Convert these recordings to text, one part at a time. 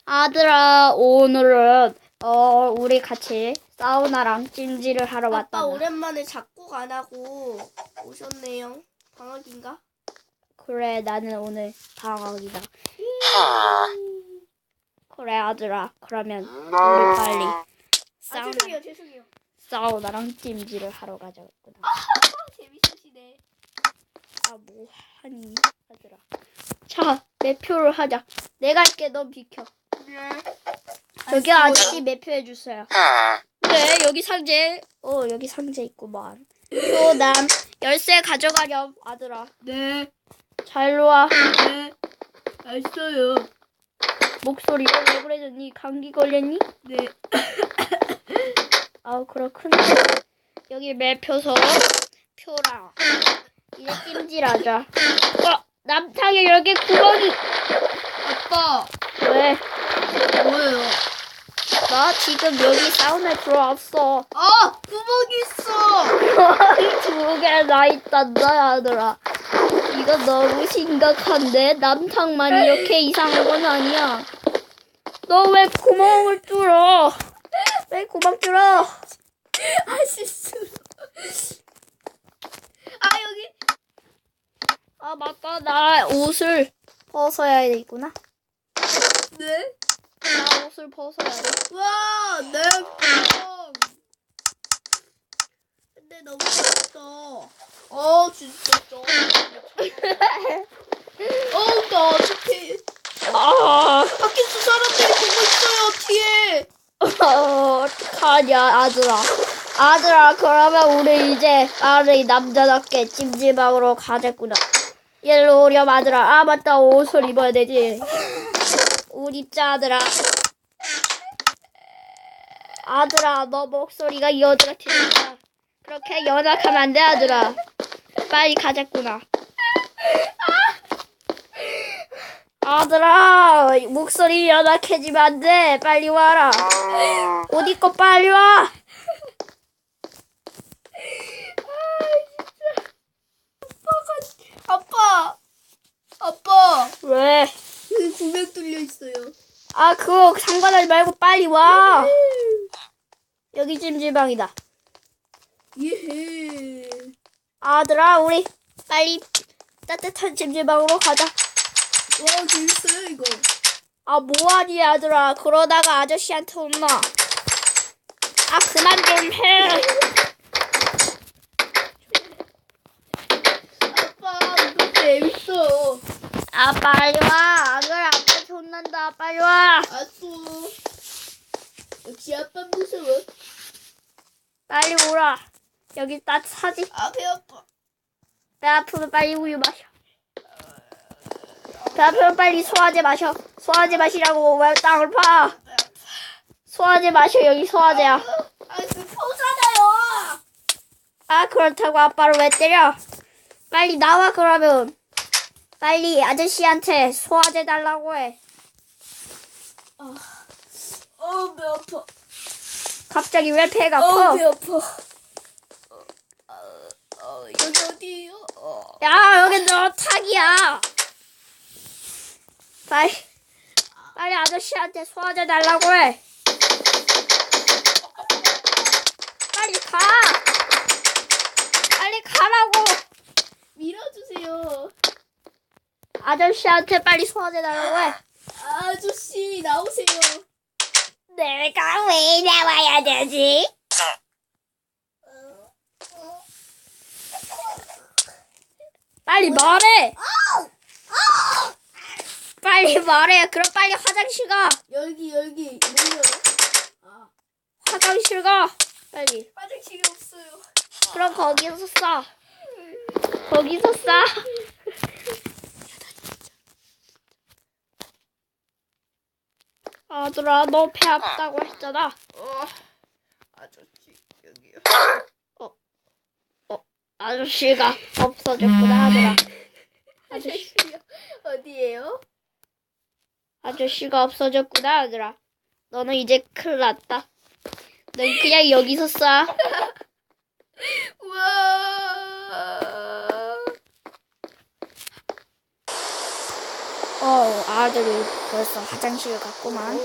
아들아, 오늘은 우리 같이 사우나랑 찜질을 하러 왔다. 아빠 오랜만에 작곡 안 하고 오셨네요. 방학인가? 그래, 나는 오늘 방학이다. 그래, 아들아. 그러면 우리 빨리 죄송해요. 사우나랑 찜질을 하러 가자꾸나. 재밌으시네. 아, 뭐 하니, 아들아. 자, 매표를 하자. 내가 할게, 넌 비켜. 네. 여기 아저씨 매표해 주세요. 네, 여기 상자. 여기 상자 있구만. 남 열쇠 가져가렴, 아들아. 네. 자, 일로 와. 네. 알았어요. 목소리가 왜 그래졌니? 감기 걸렸니? 네. 아, 그렇구나. 여기 매표서 표랑 이제 찜질하자. 남탕에 여기 구멍이. 아빠. 왜? 뭐예요? 나 지금 여기 사우나에 들어왔어. 구멍 있어. 두 개나 있단다, 아들아. 이거 너무 심각한데? 남탕만 이렇게 이상한 건 아니야. 너 왜 구멍을 뚫어? 왜 구멍 뚫어? 실수. 여기. 아, 맞다. 나 옷을 벗어야 되겠구나. 네. 나 옷을 벗어야 돼. 와, 내 구멍. 근데 너무 작다. 진짜 좀. 나 어떡해. 밖에서 사람들이 보고 있어요, 뒤에. 어떡하냐, 아들아. 아들아, 그러면 우리 이제 남자답게 찜질방으로 가자꾸나. 일로 오렴, 아들아. 아, 맞다. 옷을 입어야 되지. 옷 입자, 아들아. 아들아, 너 목소리가 여자 같으니까 그렇게 연약하면 안 돼, 아들아. 빨리 가자꾸나. 아들아, 목소리 연약해지면 안 돼. 빨리 와라. 옷 입고 빨리 와. 아빠. 왜? 여기 구멍 뚫려 있어요. 그거 상관하지 말고 빨리 와. 여기 찜질방이다. 예. 아들아, 우리 빨리 따뜻한 찜질방으로 가자. 와, 재밌어요, 이거. 뭐하니, 아들아. 그러다가 아저씨한테 혼나. 그만 좀 해. 아빠, 이거 재밌어. 빨리 와. 아들아, 아빠한테 혼난다. 빨리 와. 알았어. 역시 아빠 무서워. 빨리 오라. 여기 따뜻하지? 배 아파. 배 아프면 빨리 우유 마셔. 배 아프면 빨리 소화제 마셔. 소화제 마시라고. 왜 땅을 파? 소화제 마셔. 여기 소화제야. 그 포잖아요. 그렇다고 아빠를 왜 때려? 빨리 나와, 그러면. 빨리 아저씨한테 소화제 달라고 해. 배 아파. 갑자기 왜 배가 아파? 배 아파. 여기 어디예요? 야, 여기 너 탁이야. 빨리 아저씨한테 소화제 달라고 해. 빨리 가. 빨리 가라고. 밀어주세요. 아저씨한테 빨리 소화제 달라고 해. 아저씨, 나오세요. 내가 왜 나와야 되지? 빨리 말해. 빨리 말해. 그럼 빨리 화장실 가. 여기 뭐요? 화장실 가. 빨리. 화장실이 없어요. 그럼 거기서 싸. 거기서 싸. 아들아, 너 배 아프다고 했잖아. 아저씨, 여기요. 아저씨가 없어졌구나, 아들아. 아저씨요? 어디예요? 아저씨가 없어졌구나, 아들아. 너는 이제 큰일 났다. 넌 그냥 여기서 싸. 우와. 아들이 벌써 화장실 갔구만.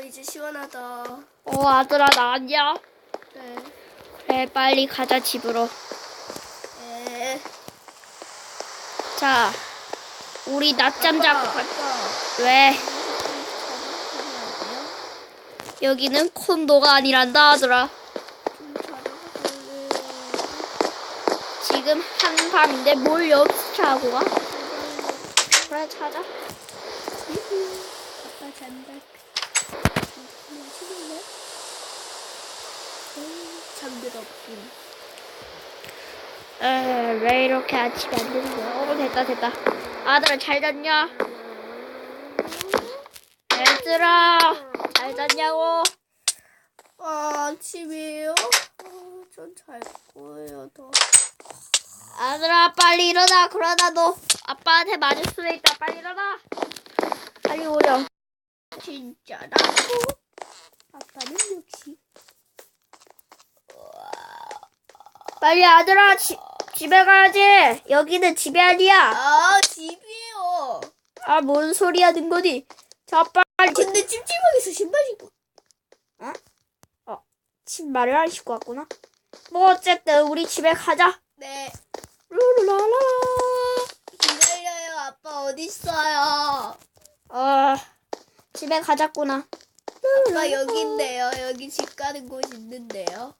이제 시원하다. 아들아, 나왔냐? 네. 그래, 빨리 가자, 집으로. 네. 자, 우리 낮잠 자고 아빠. 왜? 여기는 콘도가 아니란다, 아들아. 좀 자전거를. 지금 한밤인데 뭘 여기서 자고 가? 그래, 자자. 아빠 잔다. 잠들었군. 왜 이렇게 아침에 안 되는 거야? 됐다. 아들아, 잘 잤냐? 얘들아, 잘 잤냐고? 아침이에요? 전 잘 거예요, 더. 아들아, 빨리 일어나. 그러다 너 아빠한테 맞을 수도 있다. 빨리 일어나. 빨리 오렴. 진짜라고? 아빠는 역시. 빨리 아들아, 집에 가야지. 여기는 집이 아니야. 집이에요. 뭔 소리 하는 거니? 자, 빨리. 근데 찜찜하게서 신발 신고. 신발을 안 신고 왔구나. 뭐 어쨌든 우리 집에 가자. 네. 룰루랄라. 기다려요. 아빠 어딨어요? 집에 가자꾸나. 아빠 여기 있네요. 여기 집 가는 곳 있는데요.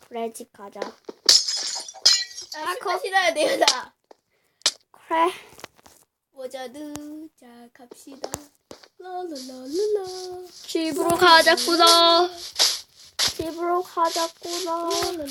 그래, 집 가자. 신발 신어야 돼요, 나. 그래. 모자는 자 갑시다. 라라라라라. 집으로 가자꾸나. 집으로 가자꾸나. 라라라라.